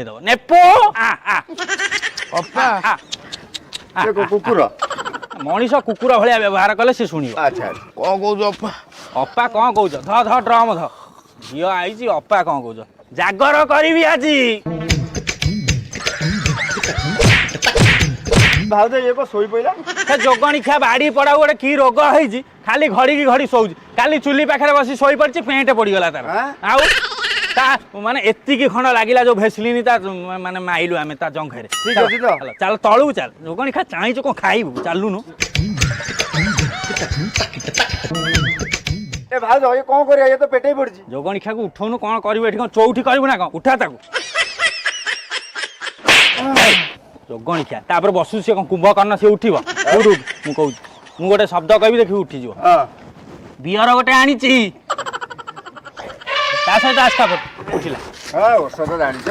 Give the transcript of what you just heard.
ଦବ ନେପୋ ଅପା କୁକୁର ମଣିଷ କୁକୁର ଭଳିଆ ବ୍ୟବହାର କଲେ ସେ ଶୁଣିବ। ଆଚ୍ଛା କଣ କହୁଛ ଅପା? ଅପା କଣ କହୁଛ? ଧ ଧ ଡ୍ରମ ଧ ଝିଅ ଆଇଛି ଅପା କଣ କହୁଛ? ଜାଗର କରିବି ଆଜି। ଭାଉଜ ଇଏ କଣ ଶୋଇ ପଇଲା? ସେ ଯୋଗଣୀ ଖିଆ ବାଡି ପଡା ଗୋଟେ କି ରୋଗ ହେଇଛି ଖାଲି ଘଡିକି ଘଡି ଶୋଉଛି। କାଲି ଚୁଲି ପାଖରେ ବସି ଶୋଇ ପଡିଛି ପେଣ୍ଟ ପଡିଗଲା ତାର। ଆଉ ତା ମାନେ ଏତିକି ଖଣ୍ଡ ଲାଗିଲା ଯୋଉ ଭେସଲିନି ତା ମାନେ ମାଇଲୁ ଆମେ ତା ଜଙ୍ଘରେ। ଠିକ ଅଛି ତ? ଚାଲ ତଳକୁ ଚାଲ ଯୋଗଣୀ ଖା ଚାହିଁଛୁ କଣ ଖାଇବୁ ଚାଲୁନୁ। ଏ ଭାଉଜ ଇଏ କଣ କରିବା ଇଏ ତ ପେଟେଇ ପଡିଛି। ଯୋଗଣୀ ଖିଆକୁ ଉଠଉନୁ କଣ କରିବୁ ଏଠି କଣ ଚଉଠି କରିବୁ ନା କଣ ଉଠା ତାକୁ। ଯୋଗଣୀ ଖିଆ ତାପରେ ବସୁଛି ସେ କଣ କୁମ୍ଭକର୍ଣ୍ଣ ସେ ଉଠିବ କୋଉଠୁ ମୁଁ କହୁଛି ମୁଁ ଗୋଟେ ଶବ୍ଦ କହିବି ଦେଖିବି ଉଠିଯିବ। ବିୟର ଗୋଟେ ଆଣିଛି ତା ସହିତ ଆସ୍କା ଉଠିଲା। ଔଷଧ ଜାଣିଛ।